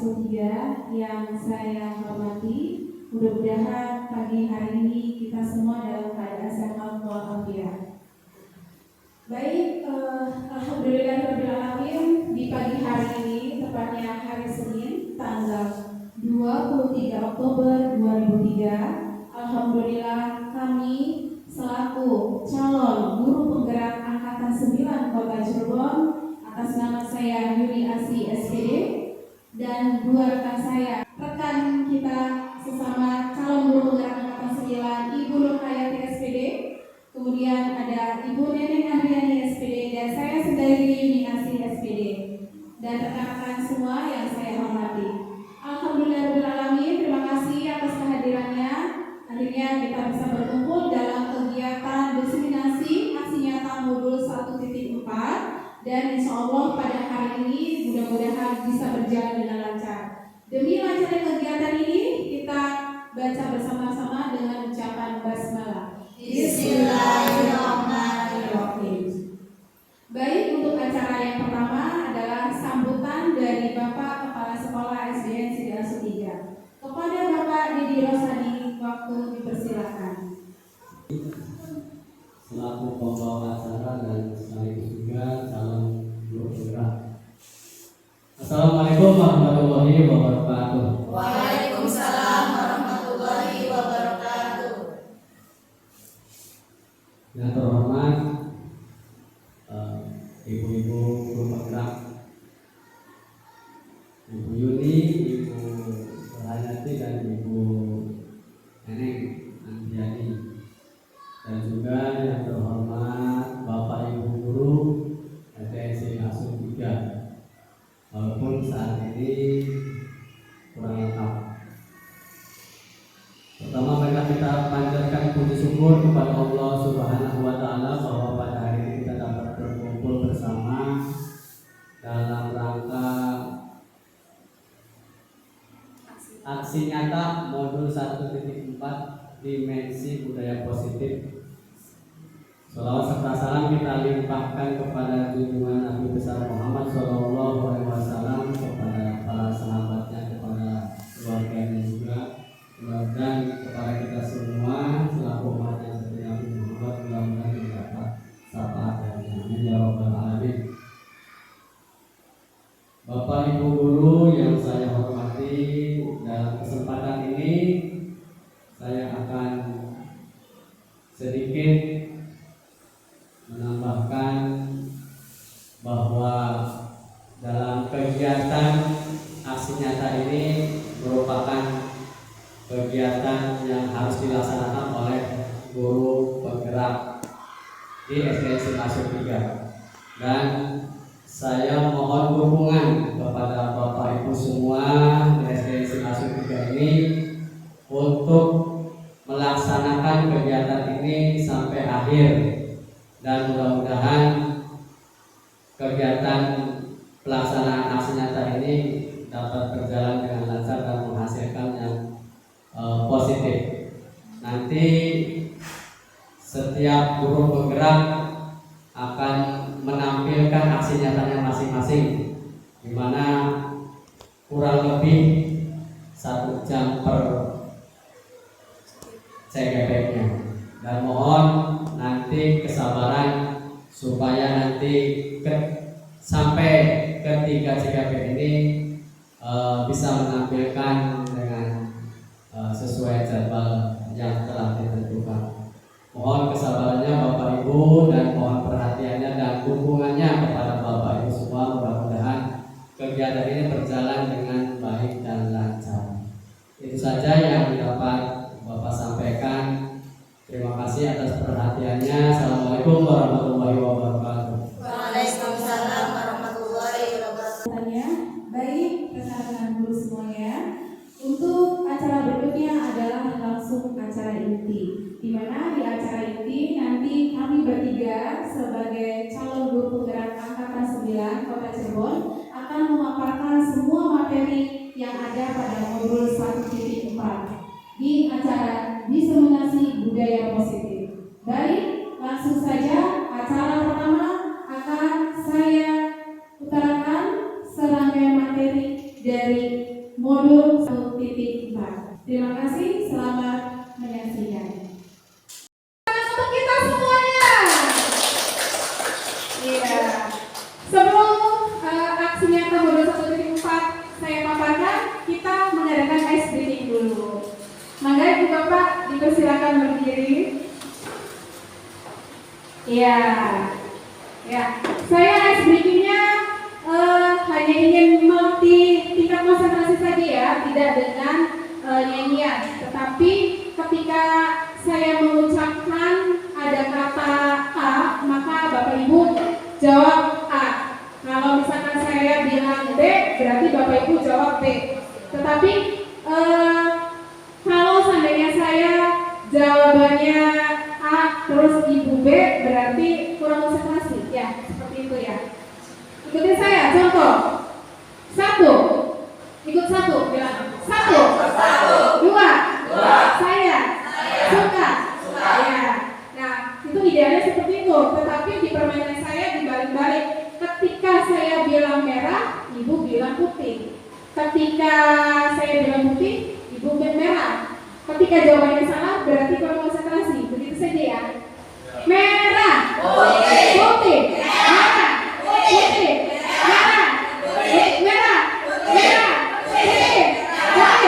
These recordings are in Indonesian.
3 yang saya hormati. Mudah-mudahan pagi hari ini kita semua dalam keadaan sehat walafiat. Baik, alhamdulillahirrahmanirrahim. Di pagi hari ini, tepatnya hari Senin, tanggal 23 Oktober 2003, alhamdulillah kami selaku calon guru penggerak angkatan 9 Kota Cirebon atas nama saya Yuni Asi SPD dan dua rekan saya, rekan kita sesama calon guru penggerak angkatan 9, Ibu Nur Hayati SPD, kemudian ada Ibu Neneng Andriani SPD, dan saya sendiri Yuni Asi SPD, dan rekan-rekan semua yang saya hormati. Alhamdulillahirrahmanirrahim, terima kasih atas kehadirannya. Akhirnya kita bisa berkumpul dalam kegiatan diseminasi aksi nyata modul 1.4, dan insya Allah pada hari ini mudah-mudahan bisa berjalan dengan lancar. Demi lancarnya kegiatan ini, kita baca bersama-sama dengan ucapan basmalah. Bismillahirrahmanirrahim. Baik, untuk acara yang pertama adalah sambutan dari Bapak Kepala Sekolah SDN Sidoarjo 3. Kepada Bapak Didi Rosani, waktu dipersilakan. Selaku pembawa acara dan sekaligus juga calon guru penggerak. Assalamualaikum warahmatullahi wabarakatuh. Waalaikumsalam warahmatullahi wabarakatuh. Yang terhormat ibu-ibu guru penggerak, Ibu Yuni, Ibu Hayati, dan Ibu Neneng Andriani, dan juga yang terhormat Bapak Ibu guru SDN Asuh 3, walaupun saat ini kurang lengkap. Pertama, mereka kita panjatkan puji syukur kepada Allah Subhanahu wa Ta'ala bahwa pada hari ini kita dapat berkumpul bersama dalam rangka aksi nyata modul 1.4 dimensi budaya positif. Sholawat serta salam kita limpahkan kepada junjungan Nabi besar Muhammad SAW, kepada para sahabatnya, kepada keluarganya juga, dan kepada kita semua selaku umat yang seperti Nabi Muhammad, mudah-mudahan mendapat syafaat dari Amin ya Rabbal Alamin. Bapak Ibu guru yang saya hormati, dalam kesempatan ini saya akan sedikit menambahkan bahwa dalam kegiatan aksi nyata ini merupakan kegiatan yang harus dilaksanakan oleh guru penggerak di SDN Asuh 3, dan saya mohon dukungan kepada Bapak Ibu semua di SDN Asuh 3 ini untuk melaksanakan kegiatan ini sampai akhir, dan mudah-mudahan kegiatan pelaksanaan aksi nyata ini dapat berjalan dengan lancar dan menghasilkan yang positif. Nanti setiap guru penggerak akan menampilkan aksi nyatanya masing-masing, di mana kurang lebih 1 jam per CGP-nya, dan mohon nanti kesabaran supaya nanti sampai ketiga CGP ini bisa menampilkan dengan sesuai jadwal yang telah ditentukan. Mohon kesabarannya Bapak Ibu, dan mohon perhatiannya dan dukungannya kepada Bapak Ibu semua. Mudah-mudahan kegiatan ini berjalan dengan baik dan lancar. Itu saja yang dapat Bapak sampaikan. Terima kasih atas perhatiannya. Assalamualaikum warahmatullahi wabarakatuh. Waalaikumsalam warahmatullahi wabarakatuh. Baik, rekan-rekan guru semuanya, untuk acara berikutnya adalah langsung acara inti, di mana di acara inti nanti kami bertiga sebagai calon guru penggerak angkatan 9 Kota Cirebon akan memaparkan semua materi yang ada pada modul 1.4 di acara diseminasi budaya positif. Baik, langsung saja acara pertama akan saya utarakan serangkaian materi dari modul 1.4. Terima kasih, selamat menyaksikan. Untuk kita semuanya. Iya. Sebelum aksi nyata modul 1.4 saya paparkan, kita mengadakan ice breaking dulu. Mangga Ibu Bapak dipersilakan berdiri. Iya. Ya, saya ice breakingnya hanya ingin melatih tingkat konsentrasi saja ya, tidak dengan nyanyian. Tetapi ketika saya mengucapkan ada kata A, maka Bapak Ibu jawab A. Kalau misalkan saya bilang B, berarti Bapak Ibu jawab B. Tetapi kalau seandainya saya jawabannya A terus Ibu B, berarti kurang konsentrasi. Ya, seperti itu ya. Ikuti saya, contoh. 1. Ikut 1, bilang 1. 2. Saya. Suka. Ya. Nah, itu idealnya seperti itu. Tetapi di permainan saya dibalik-balik. Ketika saya bilang merah, Ibu bilang putih. Ketika saya bilang putih, Ibu bilang merah. Ketika jawabannya salah, berarti kurang konsentrasi. Begitu saja ya. Merah. Putih. Merah. Putih. Merah. Merah. Merah. Putih. Putih.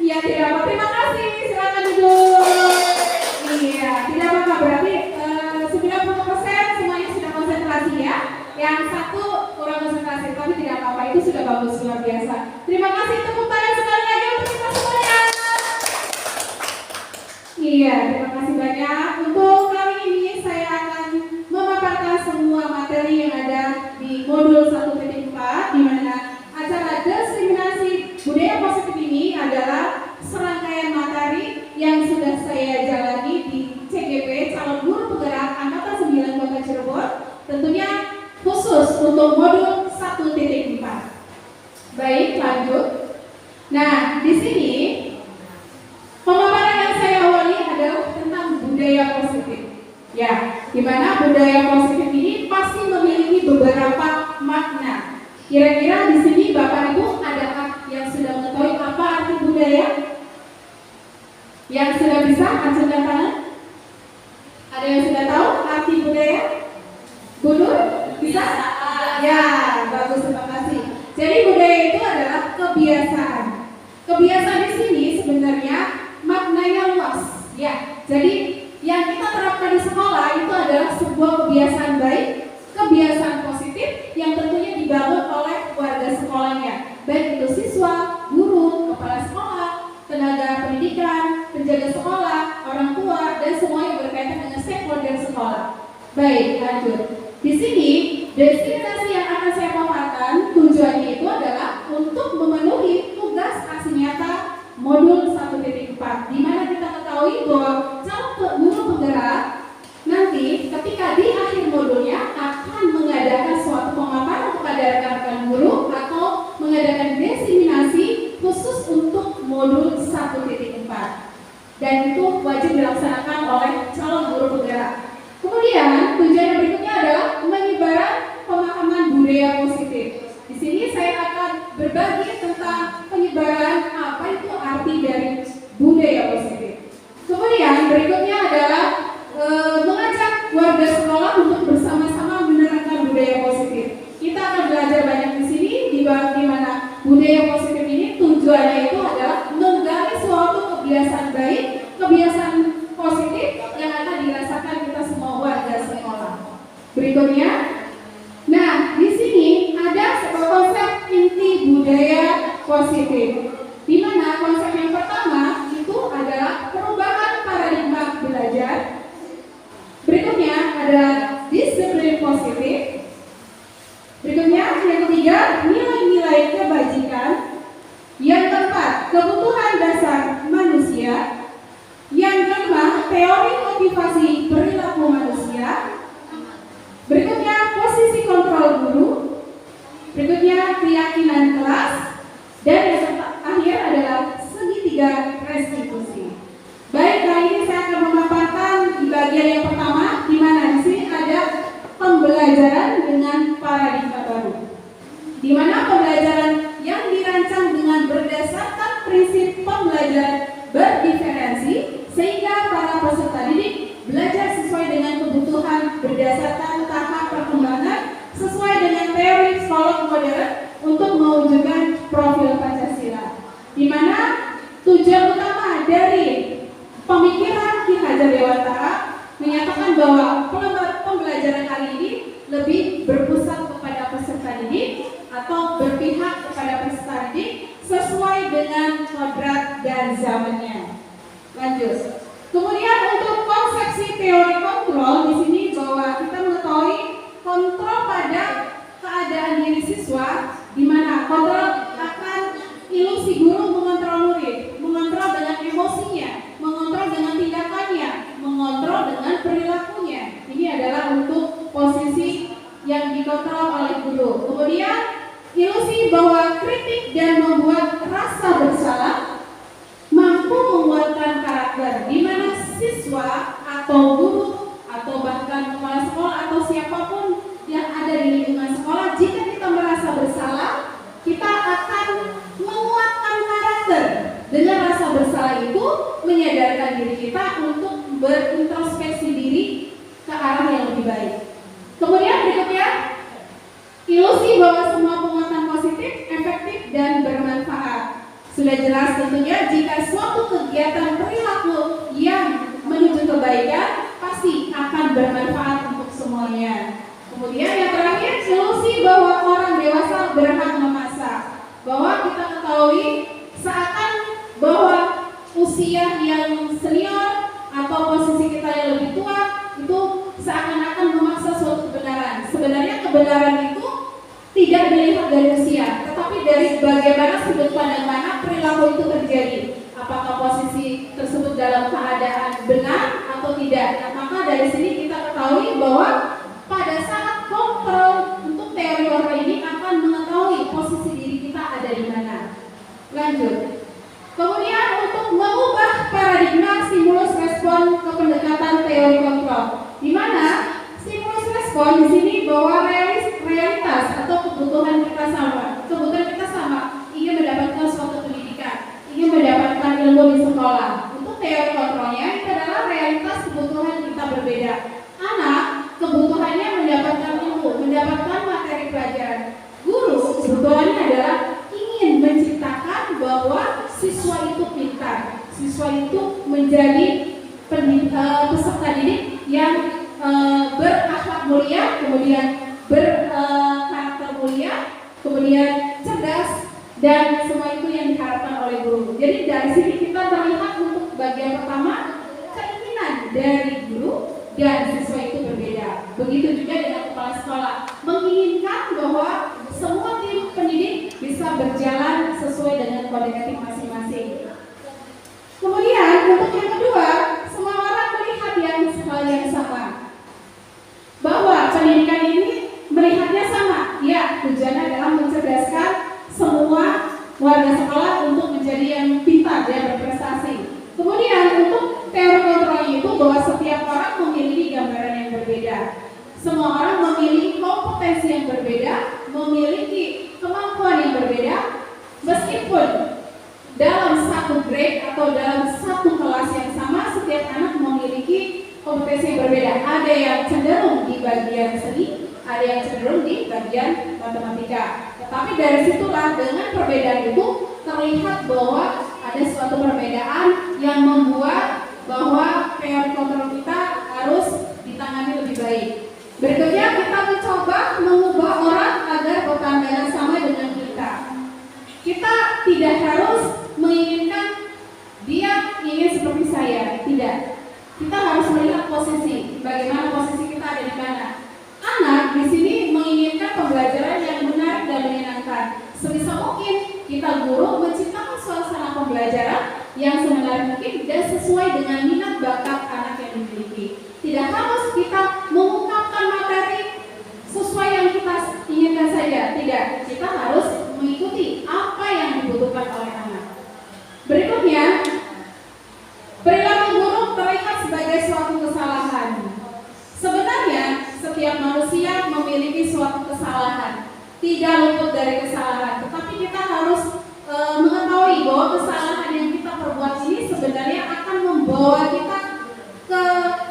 Iya, tidak apa. Terima kasih. Silakan duduk. Iya, tidak apa-apa. Berarti 90% semuanya sudah konsentrasi ya. Yang satu kurang konsentrasi, tapi tidak apa-apa. Itu sudah bagus, luar biasa. Terima kasih. Tepuk tangan sekali lagi untuk kita semuanya. Iya, terima kasih banyak. Untuk kali ini saya akan memaparkan semua materi yang ada di modul 1.4, di mana acara diskriminasi budaya positif ini adalah serangkaian materi yang sudah saya jalani di CGP Calon Guru Penggerak Angkatan 9 Kota Cirebon, tentunya khusus untuk modul 1.4. Baik, lanjut. Nah, di sini pemaparan yang saya awali adalah tentang budaya positif. Ya, di mana budaya positif ini pasti memiliki beberapa makna. Kira-kira di sini Bapak Ibu adakah yang sudah mengetahui apa arti budaya? Yang sudah bisa acungkan tangan? Ada yang sudah tahu arti budaya? Gunur? Bisa? Ya, bagus, terima kasih. Jadi budaya itu adalah kebiasaan. Kebiasaan di sini sebenarnya maknanya luas. Ya, jadi yang kita terapkan di sekolah itu adalah sebuah kebiasaan baik, kebiasaan positif yang tentunya dibangun oleh warga sekolahnya, baik itu siswa, guru, kepala sekolah, tenaga pendidikan, penjaga sekolah, orang tua, dan semua yang berkaitan dengan stakeholder sekolah. Baik, lanjut. Di sini destinasi yang akan saya paparkan tujuannya itu adalah untuk memenuhi tugas aksi nyata modul 1.4, di mana kita ketahui bahwa calon guru penggerak nanti ketika di akhir modulnya akan mengadakan suatu pemaparan kepada rekan-rekan guru atau mengadakan diseminasi khusus untuk modul 1.4, dan itu wajib dilaksanakan oleh calon guru penggerak. Kemudian tujuan yang berikutnya adalah penyebaran pemahaman budaya positif. Di sini saya akan berbagi tentang penyebaran apa itu arti dari budaya positif. Kemudian berikutnya adalah mengajak warga sekolah untuk bersama-sama menerapkan budaya positif. Kita akan belajar banyak di sini di mana budaya positif ini tujuannya itu adalah menggali suatu kebiasaan baik, kebiasaan positif yang akan dirasakan kita semua warga sekolah. Berikutnya, nah di sini ada sebuah konsep inti budaya positif, di mana konsep yang pertama itu adalah perubahan paradigma belajar. Berikutnya adalah disiplin positif. Berikutnya yang ketiga nilai-nilai kebajikan. Yang keempat kebutuhan dasar manusia. Yang kelima teori motivasi perilaku manusia. Berikutnya posisi kontrol guru. Berikutnya keyakinan kelas. Dan yang terakhir adalah segitiga restitusi. Baik, kali ini saya akan memaparkan di bagian yang pertama, di mana di sini ada pembelajaran dengan paradigma baru. Di mana pembelajaran yang dirasakan pembelajaran berdiferensi sehingga para peserta didik belajar sesuai dengan kebutuhan berdasarkan tahap perkembangan sesuai dengan teori psikolog modern untuk mewujudkan profil Pancasila, di mana tujuan utama dari pemikiran Ki Hajar Dewantara menyatakan bahwa pembelajaran kali ini lebih berpusat kepada peserta didik atau berpihak kepada peserta didik sesuai dengan kodrat dan zamannya. Lanjut. Kemudian untuk konsepsi teori kontrol di sini bahwa kita mengetahui kontrol pada keadaan diri siswa, di mana kontrol akan ilusi guru mengontrol murid, mengontrol dengan emosinya, mengontrol dengan tindakannya, mengontrol dengan perilakunya. Ini adalah untuk posisi yang dikontrol oleh guru. Kemudian ilusi bahwa kritik dan membuat rasa bersalah mampu menguatkan karakter, di mana siswa atau guru atau bahkan kepala sekolah atau siapapun yang ada di lingkungan sekolah, jika kita merasa bersalah, kita akan menguatkan karakter. Dengan rasa bersalah itu menyadarkan diri kita untuk berintrospeksi diri ke arah yang lebih baik. Kemudian berikutnya, ilusi bahwa semua penguatan positif, efektif, dan bermanfaat. Sudah jelas tentunya jika suatu kegiatan perilaku yang menuju kebaikan pasti akan bermanfaat untuk semuanya. Kemudian yang terakhir, ilusi bahwa orang dewasa berhak memasak. Bahwa kita ketahui seakan bahwa usia yang senior atau posisi kita yang lebih tua itu seakan-akan memaksa suatu kebenaran. Sebenarnya kebenaran itu tidak dilihat dari usia, tetapi dari bagaimana sudut pandang mana perilaku itu terjadi. Apakah posisi tersebut dalam keadaan benar atau tidak. Nah, maka dari sini kita ketahui bahwa pada saat kontrol untuk teori kontrol ini akan mengetahui posisi diri kita ada di mana. Lanjut. Kemudian untuk mengubah paradigma stimulus respon ke pendekatan teori kontrol, di mana stimulus respon di sini bahwa realitas atau kebutuhan kita sama, ingin mendapatkan suatu pendidikan, ingin mendapatkan ilmu di sekolah. Untuk teori kontrolnya itu adalah realitas kebutuhan kita berbeda. Anak kebutuhannya mendapatkan ilmu, mendapatkan materi pelajaran. Guru kebutuhannya adalah ingin menciptakan bahwa siswa itu pintar, siswa itu menjadi peserta didik yang berakhlak mulia, kemudian berkarakter mulia, kemudian cerdas, dan semua itu yang diharapkan oleh guru. Jadi dari sini kita terlihat untuk bagian pertama, keinginan dari guru dan siswa itu berbeda. Begitu juga dengan kepala sekolah, menginginkan bahwa semua tim pendidik bisa berjalan sesuai dengan kode etik masing-masing. Kemudian untuk yang kedua, semua orang melihat hal yang sama, bahwa pendidikan ini melihatnya sama. Ya, tujuannya adalah mencerdaskan semua warga sekolah untuk menjadi yang pintar dan berprestasi. Kemudian untuk teori kontrol itu bahwa setiap orang memiliki gambaran yang berbeda. Semua orang memiliki kompetensi yang berbeda, memiliki kemampuan yang berbeda, meskipun dalam satu grade atau dalam satu kelas yang sama, setiap anak memiliki kompetensi yang berbeda. Ada yang cenderung di bagian seni, ada yang cenderung di bagian matematika. Tetapi dari situlah dengan perbedaan itu terlihat bahwa ada suatu perbedaan yang membuat bahwa teori kontrol kita harus ditangani lebih baik. Berikutnya kita mencoba mengubah orang agar berpandangan sama dengan kita. Kita tidak harus menginginkan dia ingin seperti saya, tidak. Kita harus melihat posisi, bagaimana posisi kita ada di mana. Anak di sini menginginkan pembelajaran yang benar dan menyenangkan. Sebisa mungkin kita guru menciptakan suasana pembelajaran yang sebenarnya mungkin dan sesuai dengan minat bakat anak yang dimiliki. Tidak harus kita mengungkapkan materi sesuai yang kita inginkan saja. Tidak, kita harus mengikuti apa yang dibutuhkan oleh anak. Berikutnya, perilaku buruk terlihat sebagai suatu kesalahan. Sebenarnya setiap manusia memiliki suatu kesalahan, tidak luput dari kesalahan. Tetapi kita harus mengetahui bahwa kesalahan yang kita perbuat berbuat ini sebenarnya akan membawa kita ke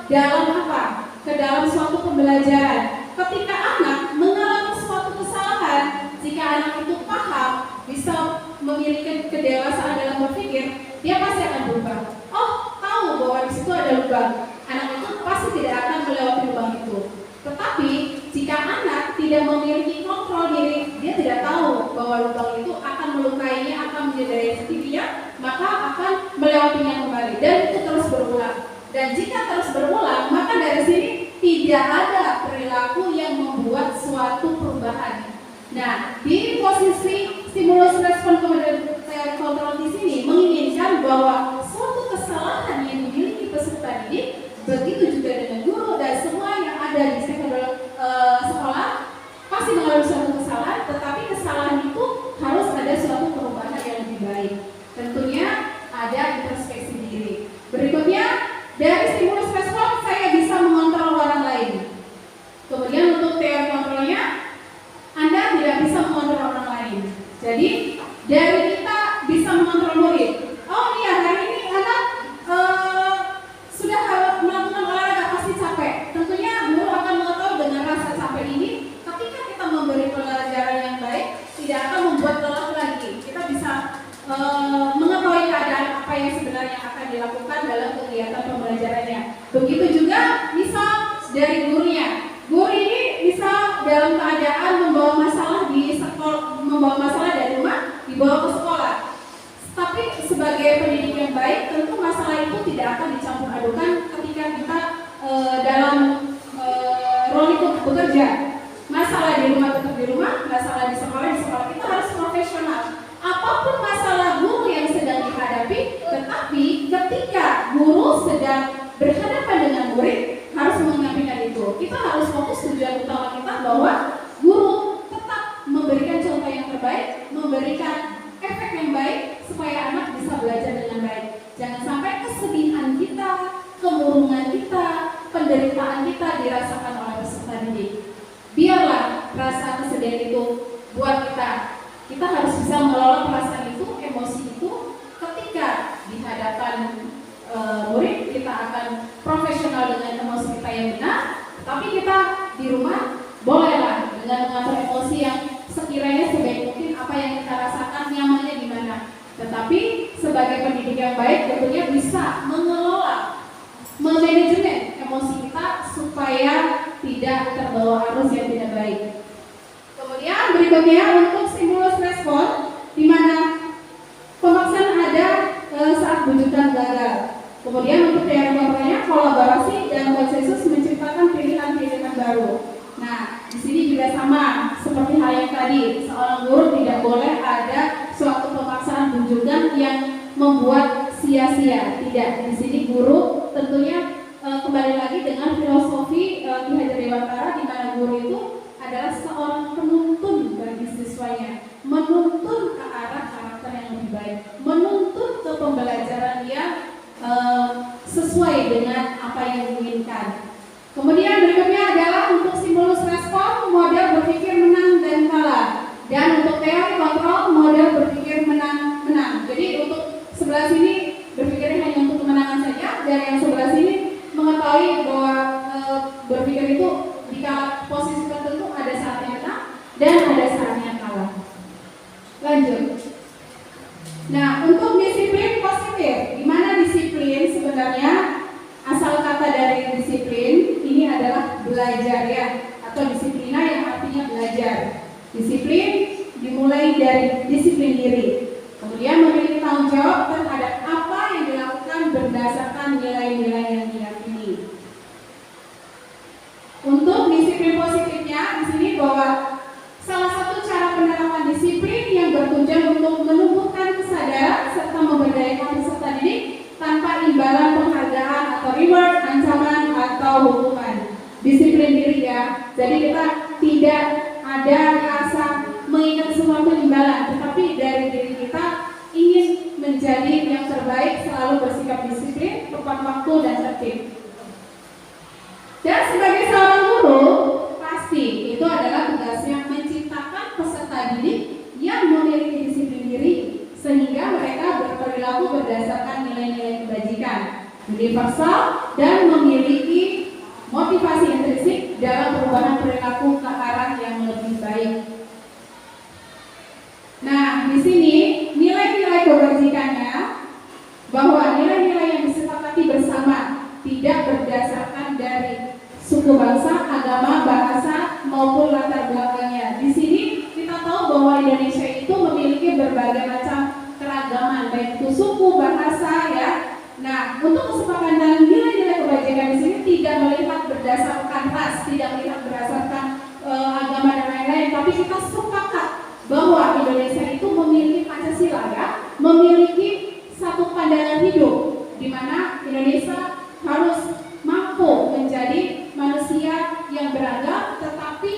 dalam apa? Ke dalam suatu pembelajaran. Ketika anak mengalami suatu kesalahan, jika anak itu paham, bisa memiliki kedewasaan dalam berpikir, dia pasti akan berubah. Oh, tahu bahwa di situ ada lubang. Anak itu pasti tidak akan melewati lubang itu. Tetapi jika anak tidak memiliki kontrol diri, dia tidak tahu bahwa lubang itu akan melukainya, akan menyedari dirinya, maka akan melewatinya kembali dan itu terus berulang. Dan jika terus berulang, maka dari sini tidak ada perilaku yang membuat suatu perubahan. Nah, di posisi stimulus respon kemudian teori kontrol di sini menginginkan bahwa suatu kesalahan yang dimiliki peserta didik, begitu juga dengan guru dan semua yang ada di stakeholder sekolah pasti mengalami suatu kesalahan, tetapi kesalahan itu harus ada suatu perubahan yang lebih baik. Tentunya ada introspeksi diri. Berikutnya, dari stimulus respon saya bisa mengontrol orang lain. Kemudian untuk teori kontrolnya, Anda tidak bisa mengontrol orang lain. Jadi dari kita bisa mengontrol murid. Oh iya, hari ini anak sudah melakukan olahraga pasti capek. Tentunya guru akan mengetahui dengan rasa capek ini. Ketika kita memberi pelajaran yang baik, tidak akan membuat lelah lagi. Kita bisa mengetahui keadaan apa yang sebenarnya akan dilakukan dalam kegiatan pembelajarannya. Begitu juga misal dari gurunya. Guru ini bisa dalam keadaan membawa masalah di sekolah, membawa masalah dari rumah dibawa ke sekolah. Tapi sebagai pendidik yang baik, tentu masalah itu tidak akan dicampur adukan ketika kita dalam role itu bekerja. Masalah di rumah tetap di rumah, masalah di sekolah kita harus profesional. Apapun masalah guru yang sedang dihadapi, tetapi ketika guru sedang berhadapan dengan murid, harus menyampaikan itu. Kita harus fokus tujuan utama kita bahwa guru tetap memberikan contoh yang terbaik, memberikan efek yang baik supaya anak bisa belajar dengan baik. Jangan sampai kesedihan kita, kemurungan kita, penderitaan kita dirasakan oleh peserta didik. Biarlah rasa kesedihan itu buat kita. Kita harus bisa mengelola perasaan itu, emosi itu. Ketika di hadapan murid, kita akan profesional dengan emosi kita yang benar. Tapi kita di rumah bolehlah dengan mengatur emosi yang sekiranya sebaik mungkin apa yang kita rasakan nyamannya gimana. Tetapi sebagai pendidik yang baik tentunya bisa mengelola, memanajemen emosi kita supaya tidak terbawa arus yang tidak baik. Kemudian berikutnya untuk stimulus respon, di mana pemaksaan ada saat bujukan gagal. Kemudian untuk teori kontrolnya, kolaborasi dan konsensus menciptakan pilihan-pilihan baru. Nah, di sini juga sama seperti hal yang tadi, seorang guru tidak boleh ada suatu pemaksaan bujukan yang membuat sia-sia. Tidak, di sini guru tentunya kembali lagi dengan filosofi Ki Hajar Dewantara, di mana guru itu adalah seorang penuntun bagi siswanya, menuntun ke arah karakter yang lebih baik, menuntun ke pembelajaran yang sesuai dengan apa yang diinginkan. Kemudian berikutnya adalah untuk stimulus respon, model berpikir menang dan kalah. Dan untuk teori kontrol, model berpikir menang-menang. Jadi untuk sebelah sini berpikirnya hanya untuk kemenangan saja, dan yang sebelah sini mengetahui bahwa berpikir itu di posisi tertentu ada saatnya menang dan ada saatnya kalah. Lanjut. Nah, untuk disiplin positif, di mana disiplin sebenarnya asal kata dari disiplin ini adalah belajar ya, atau disiplina yang artinya belajar. Disiplin dimulai dari disiplin diri, kemudian memiliki tanggung jawab terhadap apa yang dilakukan berdasarkan nilai-nilai yang diyakini. Untuk disiplin positifnya di sini bahwa salah satu cara penerapan disiplin yang bertujuan untuk menumbuhkan kesadaran serta memberdayakan peserta didik tanpa imbalan penghargaan atau reward, ancaman atau hukuman. Disiplin diri ya. Jadi kita tidak ada rasa mengingat sesuatu imbalan, tetapi dari diri kita ingin menjadi yang terbaik, selalu bersikap disiplin, tepat waktu dan tertib. Dan sebagai seorang guru, pasti itu adalah tugasnya menciptakan peserta didik yang memiliki disiplin diri sehingga mereka berperilaku berdasarkan nilai-nilai kebajikan, universal, dan memiliki motivasi intrinsik dalam perubahan perilaku ke arah yang lebih baik. Nah, di sini nilai-nilai kebajikannya bahwa nilai-nilai yang disepakati bersama tidak berdasarkan dari suku bangsa, agama, bahasa maupun latar belakangnya. Di sini kita tahu bahwa Indonesia itu memiliki berbagai macam keragaman, baik itu suku, bahasa, ya. Nah, untuk kesepakatan nilai-nilai kebajikan di sini tidak melihat berdasarkan ras, tidak melihat berdasarkan agama dan lain-lain, tapi kita sepakat bahwa Indonesia itu memiliki Pancasila, ya, memiliki satu pandangan hidup di mana Indonesia harus mampu menjadi manusia yang beragam tetapi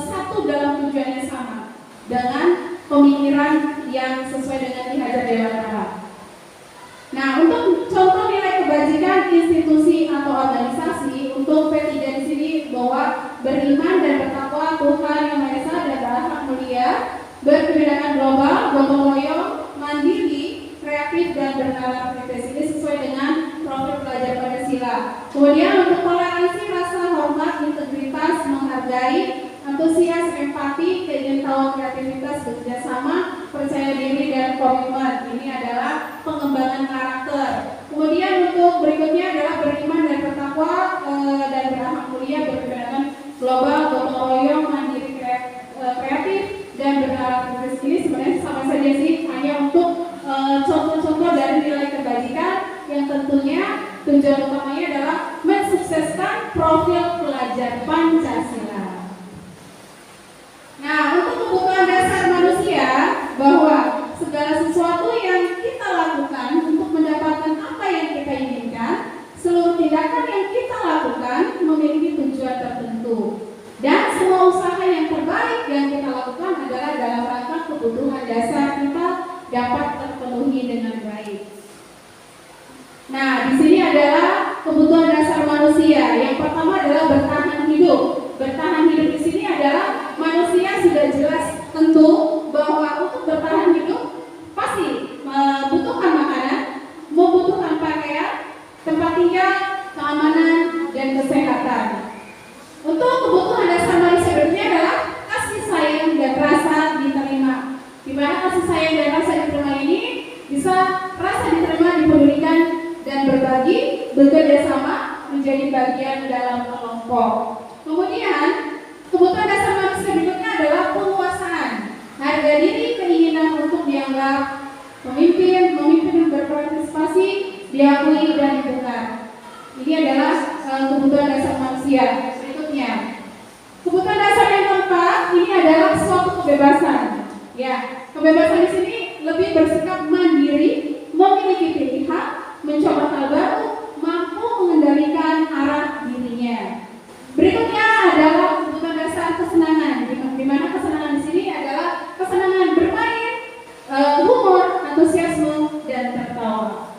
satu dalam tujuan yang sama dengan pemikiran yang sesuai dengan Ki Hajar Dewantara. Nah, untuk contoh nilai kebajikan institusi atau organisasi untuk P3 di sini bahwa beriman dan bertakwa Tuhan Yang Maha Esa dan berakhlak mulia, berkebinekaan global, gotong royong, mandiri, kreatif dan bernalar kritis. Ini sesuai dengan profil pelajar Pancasila. Kemudian untuk toleransi, rasa hormat, integritas, menghargai, antusias, empati, keingintahuan, kreativitas, bekerjasama, percaya diri dan komitmen. Ini adalah pengembangan karakter. Kemudian untuk berikutnya adalah beriman dan bertakwa dan berakhlak mulia, berkebinekaan global, gotong royong, mandiri, kreatif dan bernalar kritis. Ini sebenarnya sama saja sih, hanya untuk contoh-contoh dari nilai kebajikan yang tentunya tujuan utamanya adalah mensukseskan profil pelajar Pancasila. Nah, untuk kebutuhan dasar manusia bahwa segala sesuatu yang kita lakukan untuk mendapatkan apa yang kita inginkan, seluruh tindakan yang kita lakukan memiliki tujuan tertentu. Dan semua usaha yang terbaik yang kita lakukan adalah dalam rangka kebutuhan dasar kita dapat terpenuhi dengan baik. Nah, di sini adalah kebutuhan dasar manusia. Yang pertama adalah bertahan hidup. Bertahan hidup di sini adalah manusia sudah jelas tentu bahwa untuk bertahan hidup pasti membutuhkan makanan, membutuhkan pakaian, tempat tinggal, keamanan, dan kesehatan. Untuk kebutuhan dasar manusia berikutnya adalah kasih sayang dan rasa diterima. Di mana kasih sayang dan rasa diterima ini bisa rasa diterima, dipedulikan, dan berbagi, bekerja sama, menjadi bagian dalam kelompok. Kemudian, kebutuhan dasar manusia berikutnya adalah penguasaan, harga diri, keinginan untuk dianggap pemimpin yang berpartisipasi, diakui dan didengar. Ini adalah kebutuhan dasar manusia. Berikutnya, kebutuhan dasar yang keempat ini adalah suatu kebebasan. Ya, kebebasan di sini lebih bersikap mandiri, memiliki pilihan, mencoba hal baru, mampu mengendalikan arah dirinya. Berikutnya adalah kebutuhan dasar kesenangan, di mana kesenangan di sini adalah kesenangan bermain, humor, antusiasme, dan tertawa.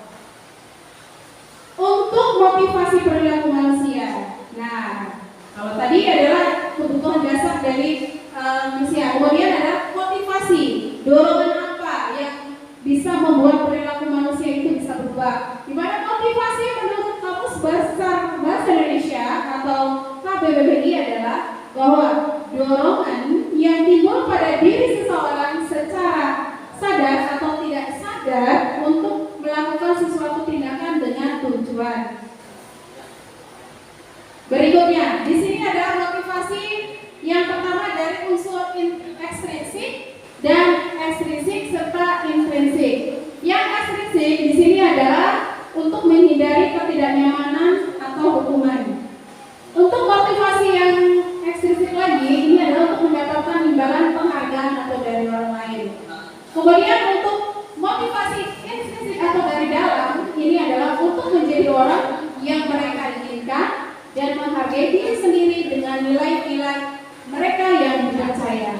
Untuk motivasi perilaku manusia, nah kalau tadi adalah kebutuhan dasar dari manusia, kemudian ada motivasi, dorongan apa yang bisa membuat perilaku manusia itu bisa berubah. Di mana motivasi menurut Kamus Besar Bahasa Indonesia atau KBBI adalah bahwa dorongan yang timbul pada diri seseorang secara sadar atau tidak sadar untuk melakukan sesuatu tindakan dengan tujuan. Berikutnya, di sini ada motivasi yang pertama dari unsur ekstrinsik dan ekstrinsik serta intrinsik. Yang ekstrinsik di sini adalah untuk menghindari ketidaknyamanan atau hukuman. Untuk motivasi yang ekstrinsik lagi, ini adalah untuk mendapatkan imbalan penghargaan atau dari orang lain. Kemudian untuk motivasi intrinsik atau dari dalam, ini adalah untuk menjadi orang yang mereka inginkan dan menghargai diri sendiri dengan nilai-nilai mereka yang dipercaya.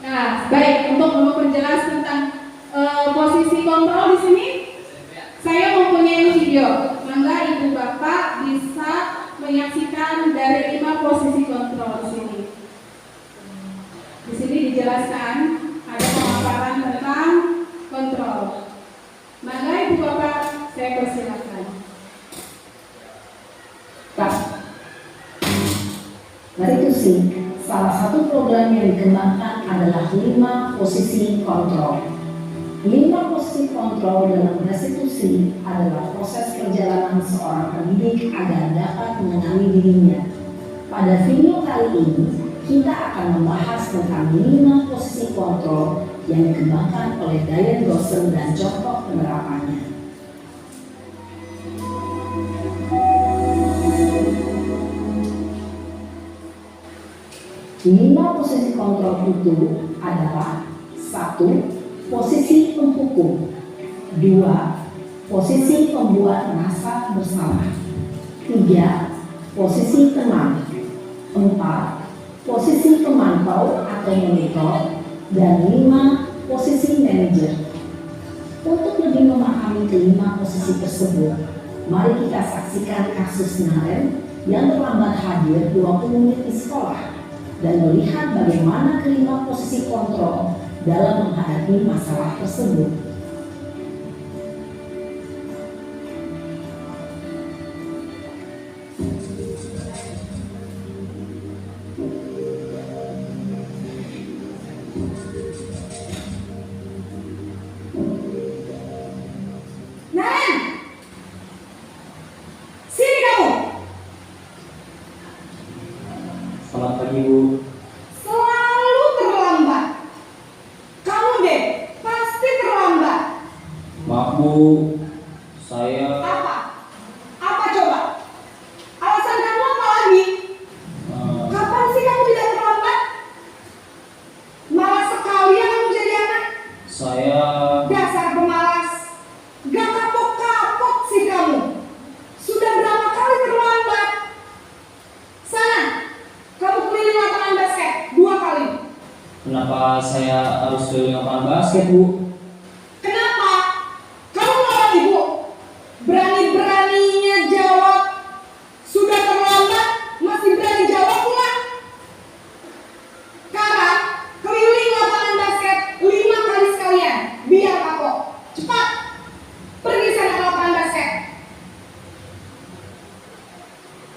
Nah, baik, untuk memperjelas tentang posisi kontrol di sini, saya mempunyai video. Mangga Ibu Bapak bisa menyaksikan dari 5 posisi kontrol di sini. Di sini dijelaskan menjelaskan, ada pemaparan tentang kontrol. Maka Ibu Bapak, saya persilakan. Pak, restitusi, salah satu program yang dikembangkan adalah 5 posisi kontrol. 5 posisi kontrol dalam restitusi adalah proses perjalanan seorang pendidik agar dapat mengenali dirinya. Pada video kali ini, kita akan membahas tentang 5 posisi kontrol yang dikembangkan oleh Diane Dawson dan contoh penerapannya. 5 posisi kontrol itu adalah: 1. Posisi penghukum. 2. Posisi pembuat merasa bersalah. 3. Posisi teman. 4. Posisi pemantau atau monitor. Dan 5. Posisi manajer. Untuk lebih memahami kelima posisi tersebut, mari kita saksikan kasus Naren yang terlambat hadir 20 menit di sekolah dan melihat bagaimana kelima posisi kontrol dalam menghadapi masalah tersebut. Naren, sini kamu. Selamat pagi, Bu. Selalu terlambat. Kamu deh, pasti terlambat. Maaf Bu, saya Apa? Apa coba? Alasan kamu apa lagi? Kapan sih kamu tidak terlambat? Malas sekali ya kamu jadi anak. saya Dasar pemalas. Gak kapok-kapok sih kamu. Sudah berapa kali terlambat? Sana, kamu keliling lapangan basket 2 kali. kenapa saya harus keliling lapangan basket Bu? Kenapa? Kamu melawan ibu. Berani-beraninya jawab. Sudah terlambat, masih berani jawab pula. Sekarang, keliling lapangan basket 5 kali sekalian. Biar kapok. Cepat. Pergi sana ke lapangan basket.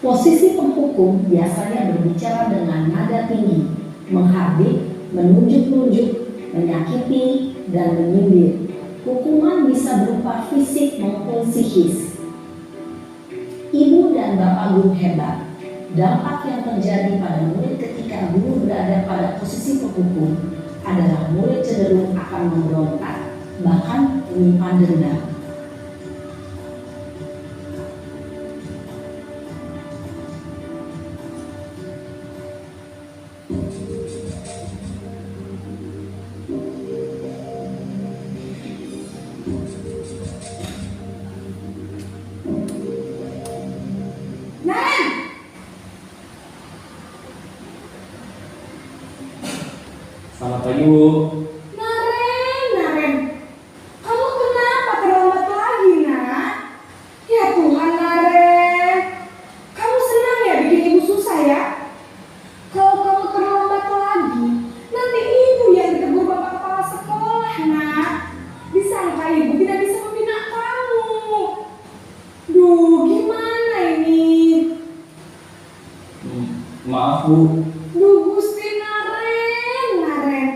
Posisi penghukum biasanya berbicara dengan nada tinggi, menghardik, menunjuk-nunjuk, menyakiti, dan menyindir. Hukuman bisa berupa fisik maupun psikis. Ibu dan bapak guru hebat. Dampak yang terjadi pada murid ketika guru berada pada posisi penghukum adalah murid cenderung akan memberontak, bahkan menyimpan dendam. Naren, Selamat pagi Bu. Naren. Kamu kenapa terlambat lagi, nak? Ya Tuhan, Naren. Kamu senang ya bikin ibu susah ya? Kalau kamu terlambat lagi, nanti ibu yang ditegur bapak kepala sekolah, nak. Disangka ibu tidak bisa membina kamu. Duh, gimana ini? Maaf Bu, Duh, Gusti Naren.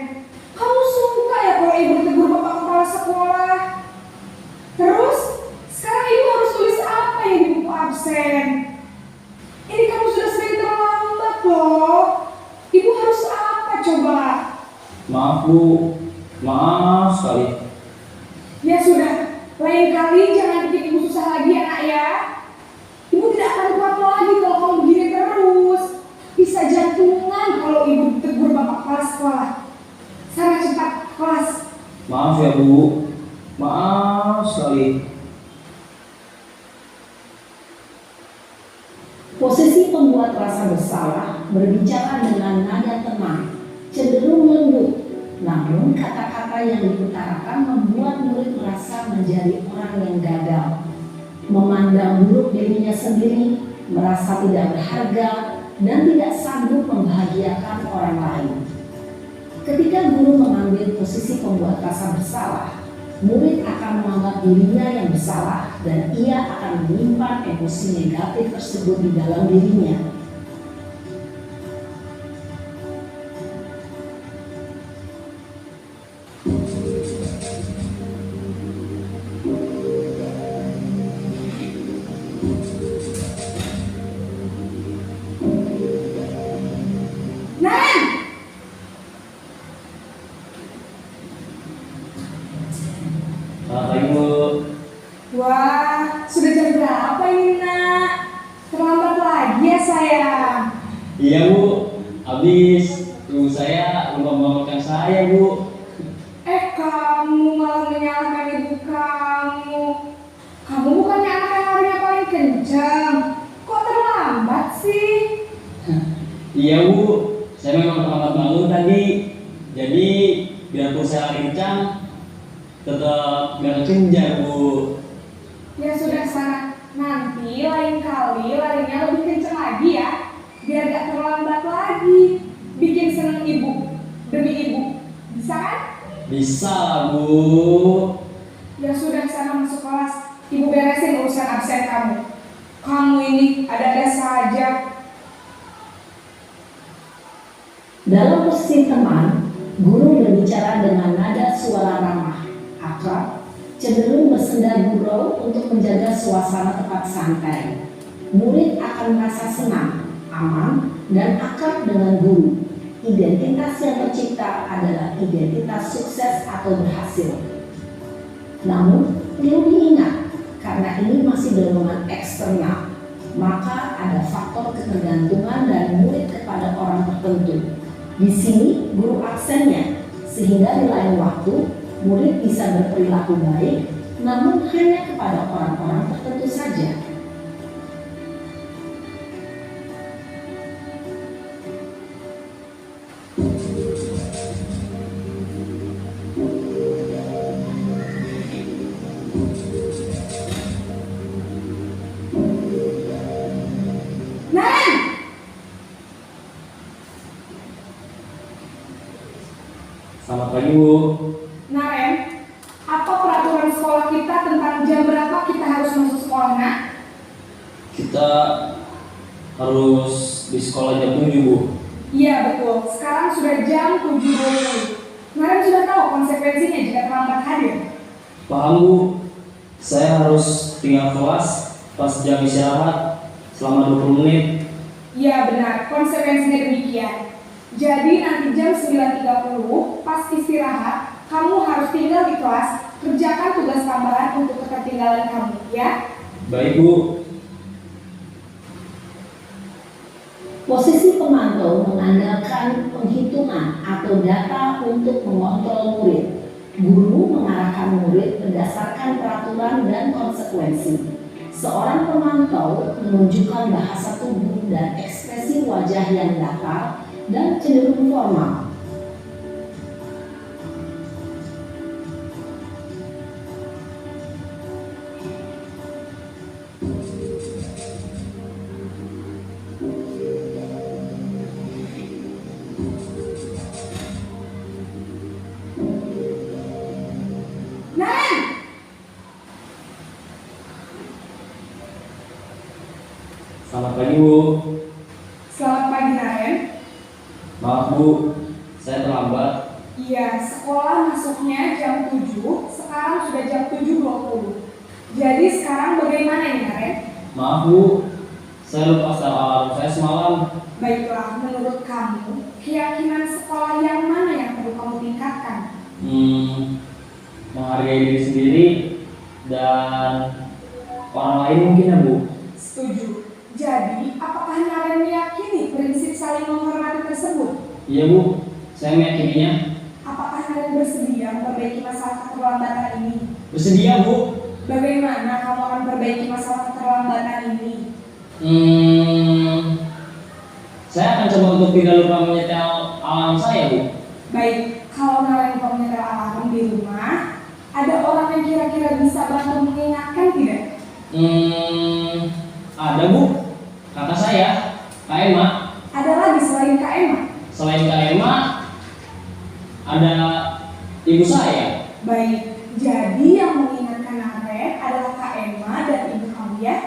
Kamu suka ya kalau ibu ditegur bapak kepala sekolah? Terus, sekarang ibu harus tulis apa yang di buku absen? Ini kamu sudah sering terlambat loh. Ibu harus apa coba? maaf Bu, maaf sekali. Ya sudah, lain kali jangan bikin ibu susah lagi ya nak ya. Ibu tidak akan kuat lagi kalau kamu begini terus. Bisa jantungan kalau ibu ditegur bapak kepala sekolah. Sana cepat kelas. Maaf ya Bu, maaf sekali. Posisi pembuat rasa bersalah berbicara dengan nada tenang, cenderung lembut, namun kata-kata yang diutarakan membuat murid merasa menjadi orang yang gagal, memandang buruk dirinya sendiri, merasa tidak berharga, dan tidak sanggup membahagiakan orang lain. Ketika guru mengambil posisi pembuat rasa bersalah, murid akan menganggap dirinya yang bersalah dan ia akan menyimpan emosi negatif tersebut di dalam dirinya. Selamat pagi Bu. Wah, sudah jam berapa ini nak? Terlambat lagi ya sayang. Iya Bu, habis ibu saya lupa membangunkan saya Bu. Kamu malah menyalahkan ibu kamu. Kamu bukannya anak yang larinya paling kencang. Kok terlambat sih? Iya Bu, saya memang terlambat bangun tadi. Jadi biarpun saya lari kencang, tetap gak kejar Bu. Ya sudah sana. Nanti lain kali larinya lebih kencang lagi ya. Biar gak terlambat lagi. Bikin seneng ibu. Demi ibu. Bisa kan? Bisa lah Bu. Ya sudah sana masuk kelas. Ibu beresin urusan absen kamu. Kamu ini ada-ada saja. Dalam posisi teman, guru berbicara dengan nada suara ramah, akrab, cenderung bersenda gurau untuk menjaga suasana tetap santai. Murid akan merasa senang, aman, dan akrab dengan guru. Identitas yang tercipta adalah identitas sukses atau berhasil. Namun, perlu diingat, karena ini masih dorongan eksternal, maka ada faktor ketergantungan dari murid kepada orang tertentu. Di sini guru aksennya, sehingga di lain waktu murid bisa berperilaku baik, namun hanya kepada orang-orang tertentu saja. Selamat pagi Bu. Naren, apa peraturan sekolah kita tentang jam berapa kita harus masuk sekolah, nak? Kita harus di sekolah jam 7 Bu. Iya betul, sekarang sudah jam 7.20. Naren sudah tahu konsekuensinya jika terlambat hadir. Paham Bu. Saya harus tinggal kelas pas jam istirahat selama 20 menit. Iya benar, konsekuensinya demikian. Jadi nanti jam 9.30 pas istirahat, kamu harus tinggal di kelas, kerjakan tugas tambahan untuk ketertinggalan kamu, ya? Baik Bu. Posisi pemantau mengandalkan penghitungan atau data untuk mengontrol murid. Guru mengarahkan murid berdasarkan peraturan dan konsekuensi. Seorang pemantau menunjukkan bahasa tubuh dan ekspresi wajah yang datar dan cenderung formal. Selamat pagi Bu. Selamat pagi, Naren. Maaf Bu, saya terlambat. Iya, sekolah masuknya jam 7, sekarang sudah jam 7.20. Jadi sekarang bagaimana ini, Naren? Maaf Bu, saya lupa setel alarm saya semalam. Baiklah, menurut kamu, keyakinan sekolah yang mana yang perlu kamu tingkatkan? Menghargai diri sendiri dan orang lain mungkin ya Bu. Setuju. Jadi, apakah Naren meyakini prinsip saling menghormati tersebut? Iya Bu, saya meyakininya. Apakah Naren bersedia memperbaiki masalah keterlambatan ini? Bersedia Bu. Bagaimana kamu akan perbaiki masalah keterlambatan ini? Saya akan coba untuk tidak lupa menyetel alarm saya Bu. Baik, kalau Naren lupa menyetel alarm di rumah, ada orang yang kira-kira bisa bantu mengingatkan tidak? Ada Bu, kakak saya, Kak Emma. Ada lagi selain Kak Emma? Selain Kak Emma, ada ibu saya. Baik, jadi yang mengingatkan Naren adalah Kak Emma dan ibu kamu ya.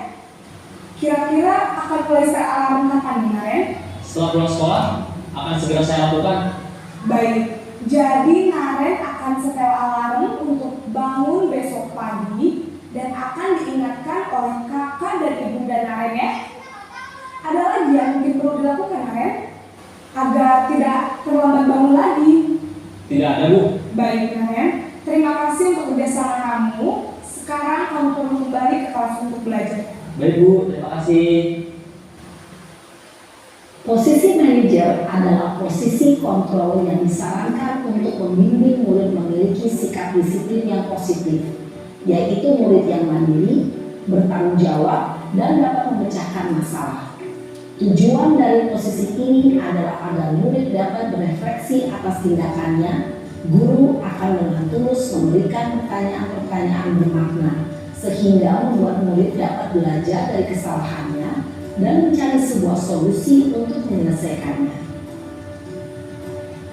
Kira-kira akan mulai set alarm kapan nih Naren? Setelah pulang sekolah akan segera saya lakukan. Baik, jadi Naren akan setel alarm untuk bangun besok pagi dan akan diingatkan oleh kakak dan ibu dan Naren ya. Ada lagi yang mungkin perlu dilakukan Naren? Agar tidak terlambat bangun lagi. Tidak ada, Bu. Baik Naren, terima kasih untuk kerjasama kamu. Sekarang kamu perlu kembali ke kelas untuk belajar. Baik, Bu. Terima kasih. Posisi manajer adalah posisi kontrol yang disarankan untuk membimbing murid memiliki sikap disiplin yang positif, yaitu murid yang mandiri, bertanggung jawab, dan dapat memecahkan masalah. Tujuan dari posisi ini adalah agar murid dapat berefleksi atas tindakannya. Guru akan dengan tulus memberikan pertanyaan-pertanyaan bermakna, sehingga membuat murid dapat belajar dari kesalahannya dan mencari sebuah solusi untuk menyelesaikannya.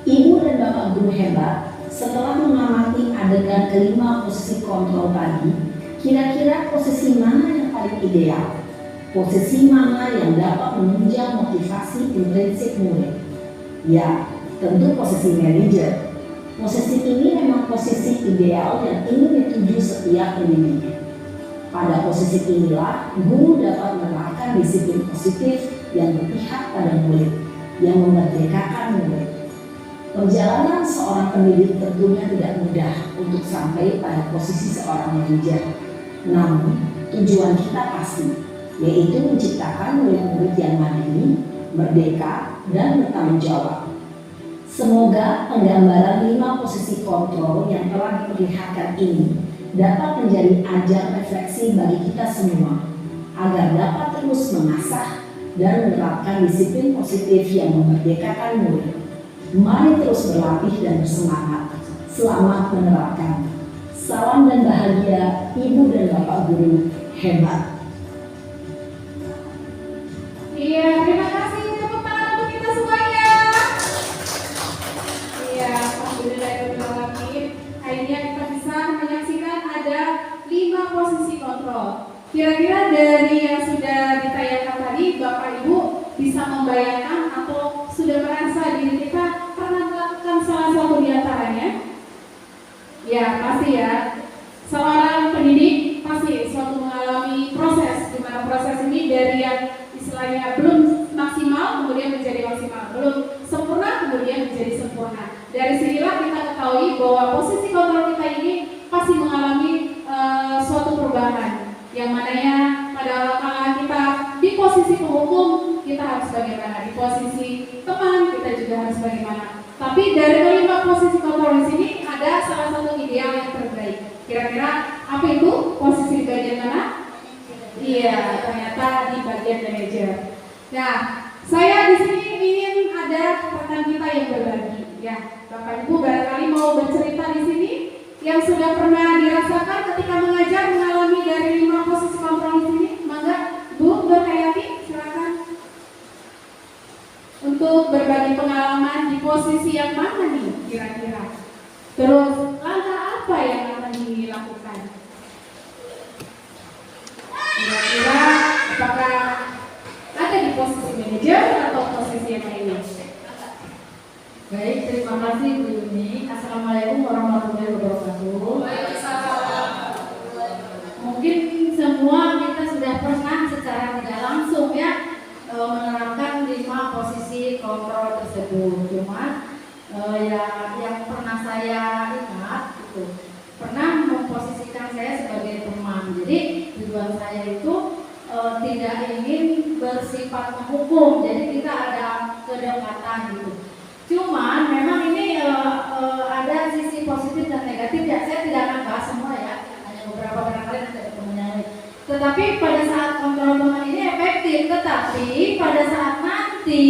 Ibu dan Bapak guru hebat, setelah mengamati adegan kelima posisi kontrol tadi, kira-kira posisi mana yang paling ideal? Posisi mana yang dapat menunjang motivasi intrinsik murid? Ya, tentu posisi manajer. Posisi ini memang posisi ideal yang ingin dituju setiap pendidik. Pada posisi inilah, guru dapat menerapkan disiplin positif yang berpihak pada murid, yang memerdekakan murid. Perjalanan seorang pendidik tentunya tidak mudah untuk sampai pada posisi seorang manajer. Namun, tujuan kita pasti, yaitu menciptakan murid-murid yang mandiri, merdeka, dan bertanggung jawab. Semoga penggambaran 5 posisi kontrol yang telah diperlihatkan ini dapat menjadi ajar refleksi bagi kita semua, agar dapat terus mengasah dan menerapkan disiplin positif yang memerdekakan murid. Mari terus berlatih dan bersemangat. Selamat menerapkan. Salam dan bahagia Ibu dan Bapak guru hebat. Iya, terima kasih. Tepuk tangan untuk kita semuanya. Iya, alhamdulillahirobbilalamin. Akhirnya kita bisa menyaksikan ada 5 posisi kontrol. Kira-kira dari yang sudah ditayangkan tadi, Bapak Ibu bisa membayangkan atau sudah merasa diri kita pernah melakukan salah satu di antaranya? Ya, pasti ya. Seorang pendidik pasti suatu mengalami proses, di mana proses ini dari yang istilahnya belum maksimal kemudian menjadi maksimal, belum sempurna kemudian menjadi sempurna. Dari sinilah kita ketahui bahwa posisi kontrol kita ini pasti mengalami suatu perubahan, yang mananya pada awal kita di posisi penghukum kita harus bagaimana, di posisi teman kita juga harus bagaimana. Tapi dari kelima posisi kontrol di sini ada salah satu ideal yang terbaik. Kira-kira apa itu? Posisi di bagian mana? Iya, ternyata di bagian manajer. Nah, saya di sini ingin ada rekan kita yang berbagi. Ya, Bapak Ibu barangkali mau bercerita di sini yang sudah pernah dirasakan ketika mengajar mengalami dari 5 posisi kontrol di sini. Mangga, Bu Berhayati, silakan. Untuk berbagi pengalaman di posisi yang mana nih kira-kira? Terus langkah apa yang akan dilakukan? Kira-kira apakah ada di posisi manajer atau posisi yang lainnya? Baik, terima kasih Bu Yuni. Assalamualaikum warahmatullahi wabarakatuh. Mungkin semua kita sudah pernah secara tidak langsung ya menerapkan 5 posisi kontrol tersebut. Cuma yang pernah saya ingat itu pernah memposisikan saya sebagai teman. Jadi tujuan saya itu tidak ingin bersifat menghukum. Jadi kita ada kedekatan gitu. Cuman memang ini ada sisi positif dan negatif ya. Saya tidak akan bahas semua ya, hanya beberapa barangkali nanti ada temennya. Tetapi pada saat kontrol teman ini efektif, tetapi pada saat nanti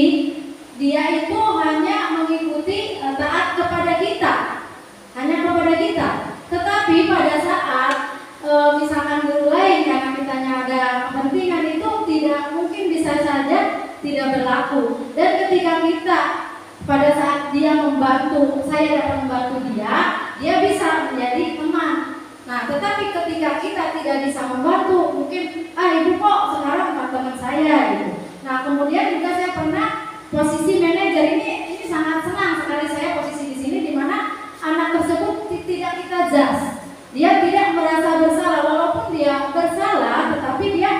dia itu hanya mengikuti taat kepada kita, hanya kepada kita. Tetapi pada saat misalkan guru lain karena kitanya ada kepentingan itu tidak mungkin bisa saja tidak berlaku. Dan ketika kita pada saat dia saya dapat membantu dia bisa menjadi teman. Nah, tetapi ketika kita tidak bisa membantu, mungkin ibu kok sekarang bukan teman saya gitu. Nah, kemudian juga saya pernah posisi manajer, ini sangat senang sekali saya posisi di sini di mana anak tersebut tidak kita judge. Dia tidak merasa bersalah, walaupun dia bersalah, tetapi dia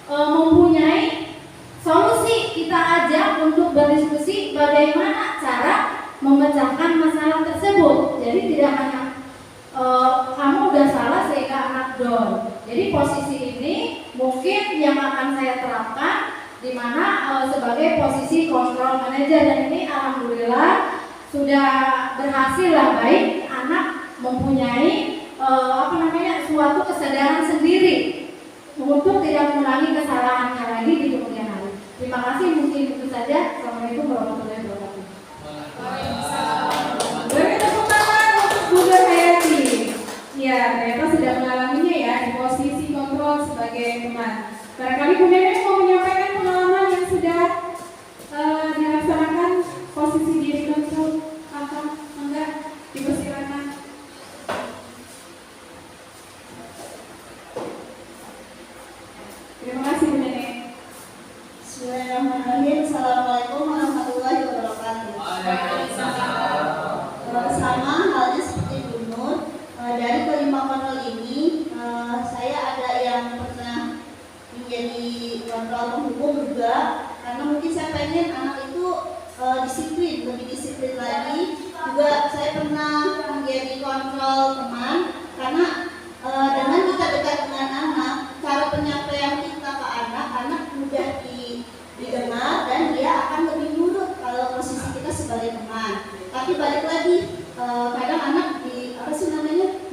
mempunyai solusi. Kita ajak untuk berdiskusi bagaimana cara memecahkan masalah tersebut. Jadi tidak hanya kamu udah salah sehingga anak down. Jadi posisi ini mungkin yang akan saya terapkan di mana sebagai posisi control manager, dan ini alhamdulillah sudah berhasil lah, baik anak mempunyai suatu kesadaran sendiri untuk tidak mengulangi kesalahannya lagi di kemudian hari. Terima kasih, mungkin itu saja. Assalamualaikum warahmatullahi wabarakatuh. Beri tepuk tangan untuk Bu Nur Hayati. Ya, ternyata sudah mengalaminya ya di posisi kontrol sebagai teman. Barangkali Bu Nenek mau menyampaikan pengalaman yang sudah dilaksanakan posisi diri kontrol atau enggak? Dipersilakan. Terima kasih Bu Nenek. Bismillahirrahmanirrahim. Assalamualaikum warahmatullahi wabarakatuh. Sama halnya seperti Bu Nur, dari kelima kontrol ini saya ada yang pernah menjadi kontrol penghukum juga, karena mungkin saya pengen anak itu disiplin, lebih disiplin lagi. Juga saya pernah menjadi kontrol teman, karena dengan kita dekat dengan anak, cara penyampaian kita ke anak mudah didengar dan dia akan lebih nurut kalau posisi kita sebagai teman. Tapi balik lagi, kadang anak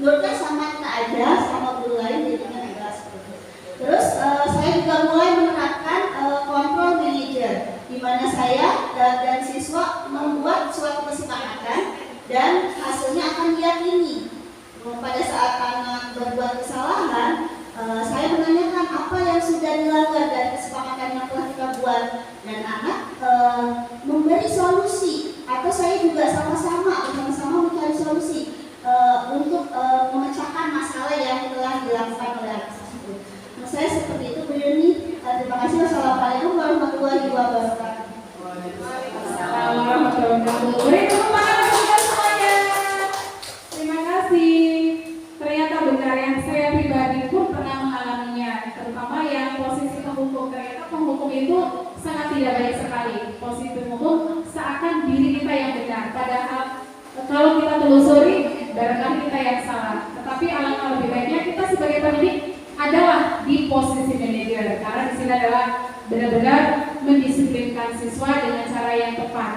nurutnya sama kita aja, sama guru lain jadinya enggak seperti itu. Terus saya juga mulai menerapkan kontrol manager, di mana saya dan siswa membuat suatu kesepakatan dan hasilnya akan diyakini. Pada saat anak berbuat kesalahan, saya menanyakan apa yang sudah dilanggar dari kesepakatan yang telah kita buat, dan anak memberi solusi, atau saya juga sama-sama mencari solusi untuk memecahkan masalah yang telah dilakukan oleh anak tersebut. Nah, saya seperti itu Bu Yuni. Terima kasih. Wassalamualaikum warahmatullahi wabarakatuh. Waalaikumsalam warahmatullahi wabarakatuh. Beri tepuk tangan untuk semuanya. Terima kasih. Ternyata benar, yang saya pribadi pun pernah mengalaminya, terutama yang posisi penghukum. Ternyata penghukum itu sangat tidak baik sekali. Posisi penghukum seakan diri kita yang benar, padahal kalau kita telusuri barangkali kita yang salah. Tetapi alangkah lebih baiknya kita sebagai pendidik adalah di posisi manajer, karena di sini adalah benar-benar mendisiplinkan siswa dengan cara yang tepat.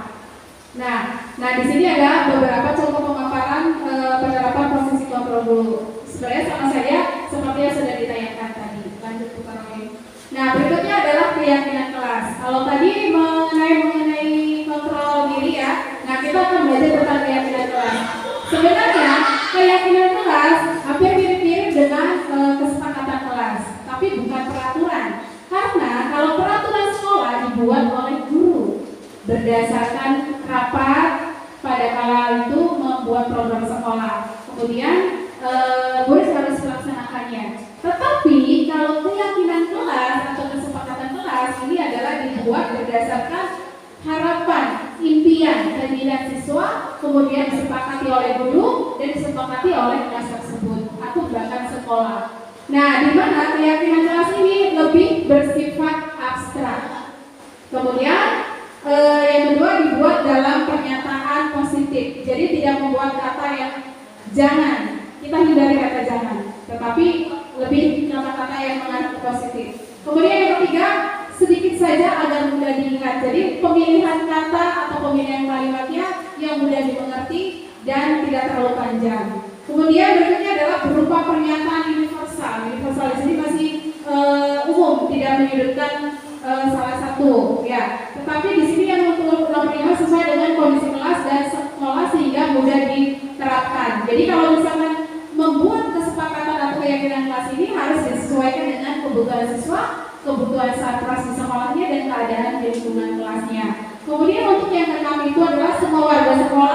Nah di sini ada beberapa contoh pemaparan penerapan posisi kontrol dulu. Sebenarnya sama saja seperti yang sudah ditayangkan tadi. Lanjut putar lagi. Nah, berikutnya adalah keyakinan kelas. Kalau tadi mengenai kontrol diri ya, nah kita akan belajar tentang keyakinan kelas. Sebenarnya keyakinan kelas hampir mirip-mirip dengan kesepakatan kelas, tapi bukan peraturan. Karena kalau peraturan sekolah dibuat oleh guru berdasarkan rapat pada kala itu membuat program sekolah, kemudian guru harus melaksanakannya. Tetapi kalau keyakinan kelas atau kesepakatan kelas ini adalah dibuat berdasarkan harapan, impian, keinginan siswa, kemudian disepakati oleh guru dan disepakati oleh kelas tersebut atau bahkan sekolah. Nah, di mana keyakinan kelas ini lebih bersifat abstrak. Kemudian yang kedua dibuat dalam pernyataan positif. Jadi tidak membuat kata yang jangan. Kita hindari kata jangan, tetapi lebih kata-kata yang mengandung positif. Kemudian yang ketiga, sedikit saja agar mudah diingat. Jadi pemilihan kata atau pemilihan kalimatnya yang mudah dimengerti dan tidak terlalu panjang. Kemudian berikutnya adalah berupa pernyataan universal. Universal di sini masih umum, tidak menyudutkan salah satu, ya. Tetapi di sini yang untuk sesuai dengan kondisi kelas dan sekolah sehingga mudah diterapkan. Jadi kalau misalkan membuat kesepakatan atau keyakinan kelas ini harus disesuaikan dengan kebutuhan siswa, kebutuhan saat kelas di sekolahnya dan keadaan di lingkungan kelasnya. Kemudian untuk yang keenam itu adalah semua warga sekolah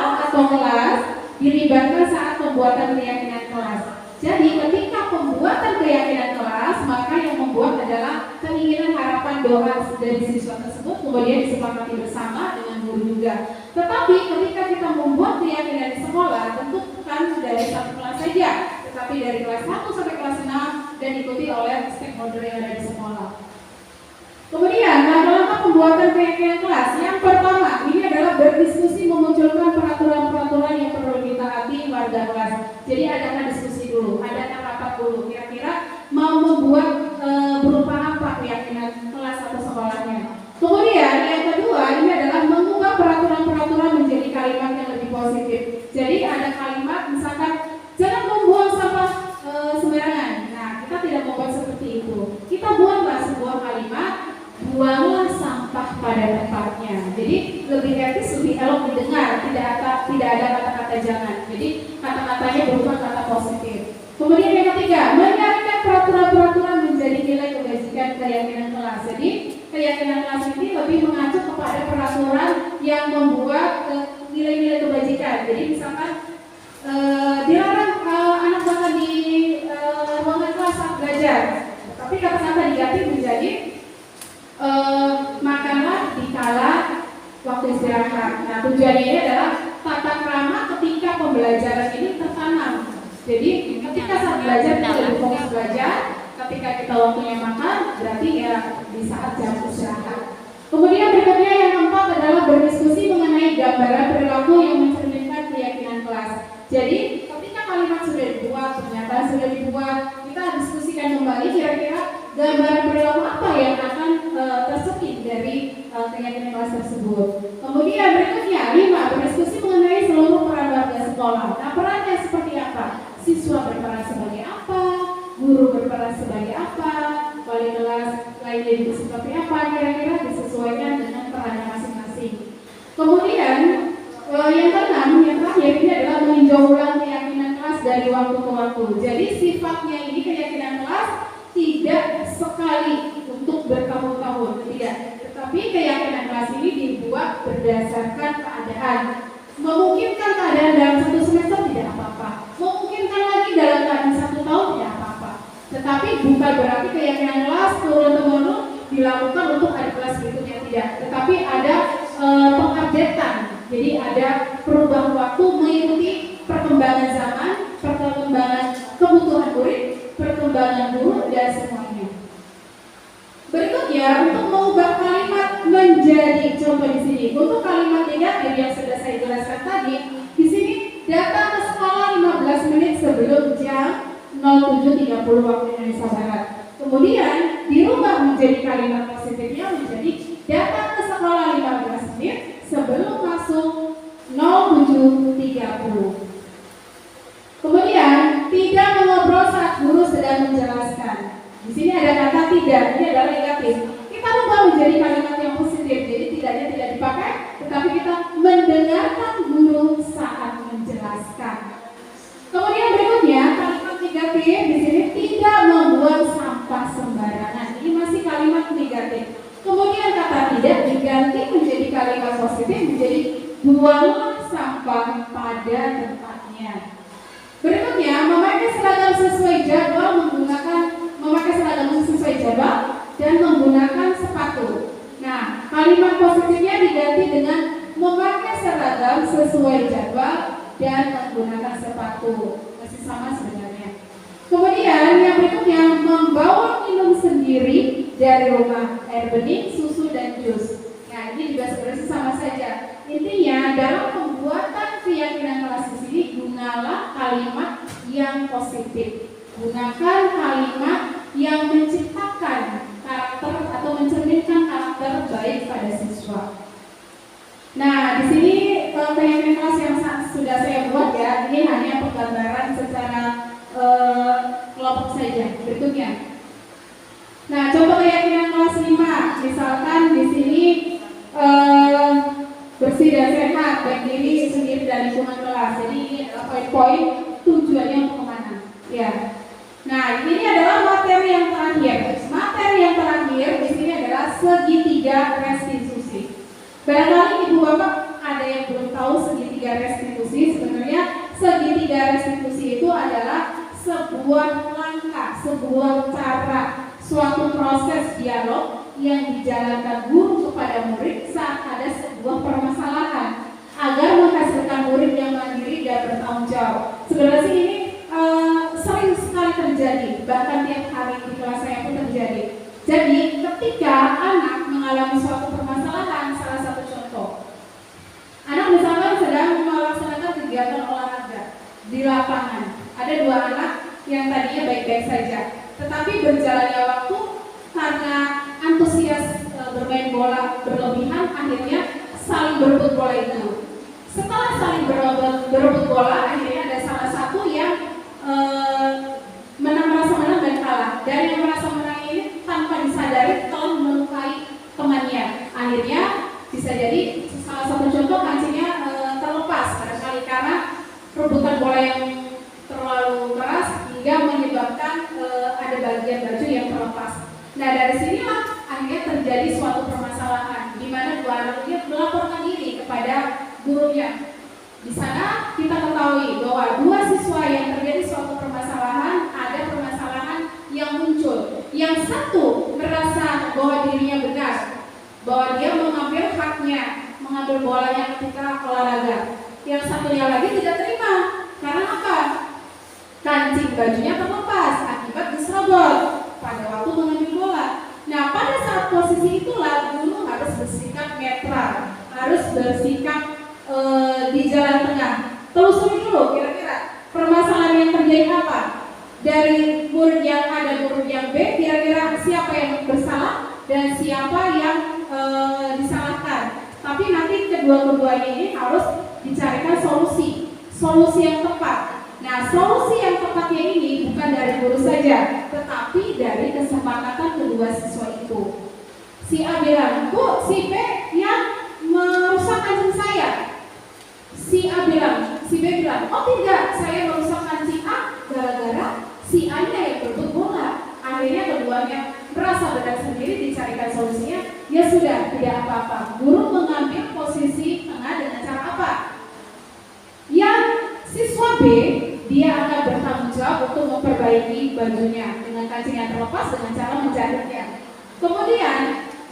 dilibatkan saat pembuatan keyakinan kelas. Jadi ketika pembuatan keyakinan kelas, maka yang membuat adalah keinginan, harapan, doa dari siswa tersebut, kemudian disepakati bersama dengan guru juga. Tetapi ketika kita membuat keyakinan di sekolah, tentu bukan dari satu kelas saja, tetapi dari kelas 1 sampai kelas 6 dan diikuti oleh stakeholder yang ada di sekolah. Kemudian langkah-langkah pembuatan keyakinan kelas. Yang pertama, ini adalah berdiskusi, memunculkan peraturan-peraturan yang perlu ditaati warga kelas. Jadi adakan diskusi dulu, adakan rapat dulu. Kira-kira mau membuat berupa apa keyakinan kelas atau sekolahnya. Kemudian yang kedua, ini adalah mengubah peraturan-peraturan menjadi kalimat yang lebih positif. Jadi ada kalimat misalkan jangan membuang sampah sembarangan. Nah, kita tidak membuat seperti itu. Kita buatlah sebuah kalimat, buanglah sampah pada tempatnya. Jadi lebih etis, lebih elok didengar, tidak ada kata-kata jangan. Jadi kata-katanya berupa kata positif. Kemudian yang ketiga, menyaringkan peraturan-peraturan menjadi nilai kebajikan keyakinan kelas. Jadi keyakinan kelas ini lebih mengacu kepada peraturan yang membuat nilai-nilai kebajikan. Jadi misalkan dilarang anak makan di ruangan kelas saat belajar, tapi kata-kata diganti menjadi makanlah dikala waktu istirahat. Nah, tujuannya ini adalah tata krama ketika pembelajaran ini tertanam. Jadi ketika saat belajar kita lebih fokus belajar, ketika kita waktunya makan berarti ya di saat jam istirahat. Kemudian berikutnya yang keempat adalah berdiskusi mengenai gambaran perilaku yang mencerminkan keyakinan kelas. Jadi ketika kalimat sudah dibuat, pernyataan sudah dibuat, kita diskusikan kembali kira-kira gambaran perilaku apa yang akan tercermin dari keyakinan kelas tersebut. Kemudian berikutnya 5, berdiskusi mengenai seluruh peran warga sekolah. Nah, perannya seperti apa? Siswa berperan sebagai apa? Guru berperan sebagai apa? Wali kelas lainnya juga seperti apa? Kira-kira disesuaikan dengan perannya masing-masing. Kemudian yang keenam, yang terakhir ini adalah meninjau ulang keyakinan kelas dari waktu ke waktu. Jadi sifatnya ini keyakinan kelas tidak sekali untuk bertahun-tahun, tidak. Tetapi keyakinan kelas ini dibuat berdasarkan keadaan. Memungkinkan keadaan dalam 1 semester tidak apa-apa. Memungkinkan lagi dalam keadaan 1 tahun tidak apa-apa. Tetapi bukan berarti keyakinan kelas turun-temurun dilakukan untuk ada kelas berikutnya, tidak. Tetapi ada pengupdatean. Jadi ada perubahan waktu mengikuti perkembangan zaman, perkembangan kebutuhan murid, perkembangan guru dan semuanya. Berikutnya untuk mengubah kalimat menjadi contoh di sini. Untuk kalimat negatif yang sudah saya jelaskan tadi, di sini datang ke sekolah 15 menit sebelum jam 07.30 waktu Indonesia Barat. Kemudian dirubah menjadi kalimat positifnya menjadi datang ke sekolah 15 menit sebelum masuk 07.30. Kemudian tidak mengobrol saat guru sedang menjelaskan. Di sini ada kata tidak, ini adalah negatif. Kita rubah menjadi kalimat yang positif. Jadi tidaknya tidak dipakai, tetapi kita mendengarkan guru saat menjelaskan. Kemudian berikutnya kalimat negatif di sini tidak membuang sampah sembarangan. Ini masih kalimat negatif. Kemudian kata tidak diganti menjadi kalimat positif menjadi buanglah sampah pada tempatnya. Berikutnya memakai seragam sesuai jadwal dan menggunakan sepatu. Nah, kalimat positifnya diganti dengan memakai seragam sesuai jadwal dan menggunakan sepatu. Masih sama sebenarnya. Kemudian yang berikutnya membawa minum sendiri dari rumah, air bening, susu dan jus. Nah, ini juga sebenarnya sama saja. Intinya dalam pembuatan keyakinan kelas di sini gunalah kalimat yang positif. Gunakan kalimat yang menciptakan karakter atau mencerminkan karakter baik pada siswa. Nah, di sini keyakinan kelas yang sudah saya buat ya, ini hanya penggambaran secara kelompok saja. Berikutnya. Nah, contoh keyakinan kelas 5, misalkan di sini bersih dan sehat baik diri sendiri dan lingkungan kelas. Jadi ini adalah poin-poin tujuannya untuk kemana? Ya. Nah, ini adalah materi yang terakhir. Materi yang terakhir di sini adalah segitiga restitusi. Barangkali ibu bapak ada yang belum tahu segitiga restitusi. Sebenarnya segitiga sebuah langkah, sebuah cara, suatu proses dialog yang dijalankan guru kepada murid saat ada sebuah permasalahan agar menghasilkan murid yang mandiri dan bertanggung jawab. Sebenarnya sih ini sering sekali terjadi, bahkan tiap hari di kelas saya pun terjadi. Jadi ketika anak mengalami suatu permasalahan, salah satu contoh, anak misalkan sedang melaksanakan kegiatan olahraga di lapangan. Ada dua anak yang tadinya baik-baik saja, tetapi berjalannya waktu karena antusias bermain bola berlebihan, akhirnya saling berebut bola itu. Setelah saling berebut bola, akhirnya ada salah satu yang merasa menang dan kalah. Dari yang merasa menang ini tanpa disadari telah melukai temannya. Akhirnya bisa jadi salah satu contoh kancingnya terlepas barangkali karena rebutan bola yang terlalu keras hingga menyebabkan ada bagian baju yang terlepas. Nah dari sinilah akhirnya terjadi suatu permasalahan di mana dua anak ini melaporkan diri kepada gurunya. Di sana kita ketahui bahwa dua siswa yang terjadi suatu permasalahan, ada permasalahan yang muncul. Yang satu merasa bahwa dirinya benar, bahwa dia mengambil haknya, mengambil bolanya ketika olahraga. Yang satunya lagi tidak terima, karena apa? Kancing bajunya terlepas akibat diserobot pada waktu mengambil bola. Nah pada saat posisi itulah guru harus bersikap netral, harus bersikap di jalan tengah. Telusuri dulu kira-kira permasalahan yang terjadi apa. Dari murid yang A dan murid yang B, kira-kira siapa yang bersalah dan siapa yang disalahkan. Tapi nanti kedua-keduanya ini harus dicarikan solusi yang tepat. Nah, solusi yang tepatnya ini bukan dari guru saja, tetapi dari kesepakatan kedua siswa itu. Si A bilang, Bu, si B yang merusak kancing saya. Si A bilang, si B bilang, oh tidak, saya merusak kancing A gara-gara si A-nya yang berebut bola. Akhirnya keduanya merasa benar sendiri, dicarikan solusinya. Ya sudah, tidak apa-apa. Guru mengambil posisi tengah dengan cara apa? Yang siswa B, dia akan bertanggung jawab untuk memperbaiki bajunya dengan kancing yang terlepas dengan cara menjahitnya. Kemudian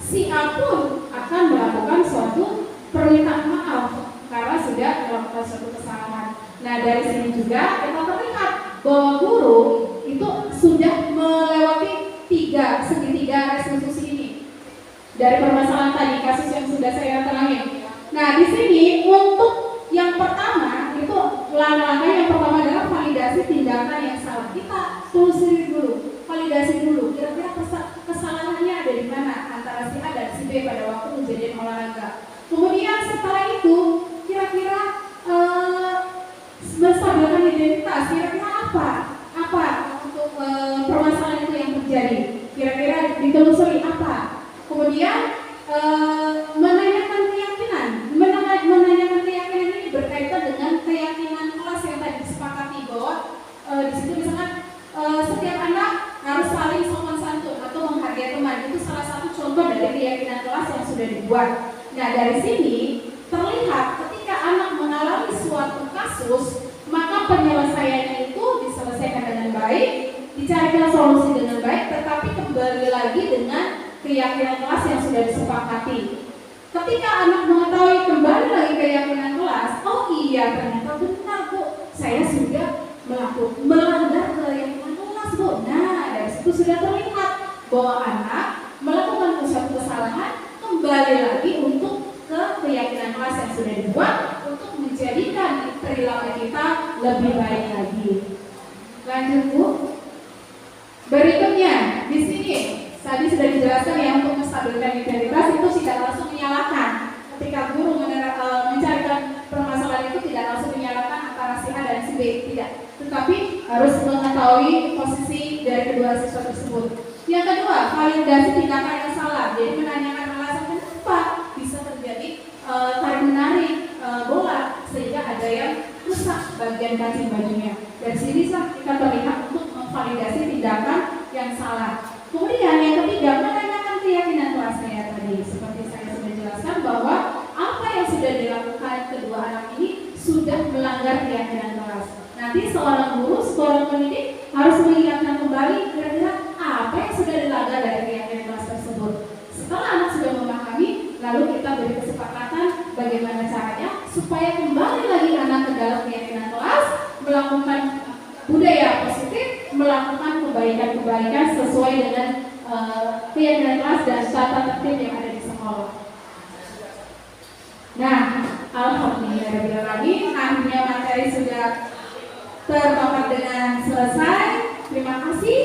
si A pun akan melakukan suatu permintaan maaf karena sudah melakukan suatu kesalahan. Nah dari sini juga kita terlihat bahwa guru itu sudah melewati segitiga restitusi ini dari permasalahan tadi, kasus yang sudah saya terangin. Nah di sini untuk yang pertama itu langkah yang pertama adalah validasi tindakan yang salah. Kita telusuri dulu, validasi dulu. Kira-kira kesalahannya ada di mana antara si A dan si B pada waktu kejadian olahraga. Kemudian setelah itu kira-kira menstabilkan identitas. Kira-kira apa untuk permasalahan itu yang terjadi. Kira-kira ditelusuri apa. Kemudian menanyakan keyakinan. Menanyakan keyakinan ini berkaitan dengan keyakinan kelas yang tadi disepakati bahwa di situ misalkan setiap anak harus saling sopan santun atau menghargai teman. Itu salah satu contoh dari keyakinan kelas yang sudah dibuat. Nah dari sini terlihat ketika anak mengalami suatu kasus, maka penyelesaiannya itu diselesaikan dengan baik, dicarikan solusi dengan baik, tetapi kembali lagi dengan keyakinan kelas yang sudah disepakati. Ketika anak mengetahui kembali lagi keyakinan kelas, oh iya ternyata benar Bu, saya sudah melanggar keyakinan kelas Bu. Nah dari situ sudah terlihat bahwa anak melakukan suatu kesalahan, kembali lagi untuk ke keyakinan kelas yang sudah dibuat untuk menjadikan perilaku kita lebih baik lagi. Lanjut Bu. Berikutnya di sini tadi sudah dijelaskan ya, untuk menstabilkan identitas itu tidak langsung menyalahkan. Ketika guru mencarikan permasalahan itu tidak langsung menyalahkan antara si A dan si B, tidak. Tetapi harus mengetahui posisi dari kedua siswa tersebut. Yang kedua, validasi tindakan yang salah. Jadi menanyakan alasan kenapa bisa terjadi tarik menarik bola sehingga ada yang rusak bagian kancing bajunya. Dari sini kita terlihat untuk memvalidasi tindakan yang salah. Kemudian yang ketiga, menanyakan keyakinan kelasnya tadi. Seperti saya sudah jelaskan bahwa apa yang sudah dilakukan kedua anak ini sudah melanggar keyakinan kelas. Nanti seorang guru, seorang pendidik harus mengingatkan kembali kira-kira apa yang sudah dilanggar dari keyakinan kelas tersebut. Setelah anak sudah memahami, lalu kita beri kesepakatan bagaimana caranya supaya kembali lagi anak ke dalam keyakinan kelas, melakukan budaya positif, melakukan kebaikan-kebaikan sesuai dengan keyakinan kelas dan tata tertib yang ada di sekolah. Nah, alhamdulillahirobbilalamin, akhirnya materi sudah terpapat dengan selesai. Terima kasih.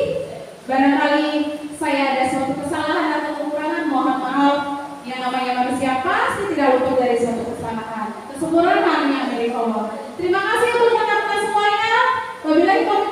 Barangkali saya ada suatu kesalahan atau kekurangan, mohon maaf. Yang namanya manusia pasti tidak luput dari suatu kesalahan. Kesempurnaan hanya dari Allah. Terima kasih untuk teman-teman semuanya. Wabillahi taufiq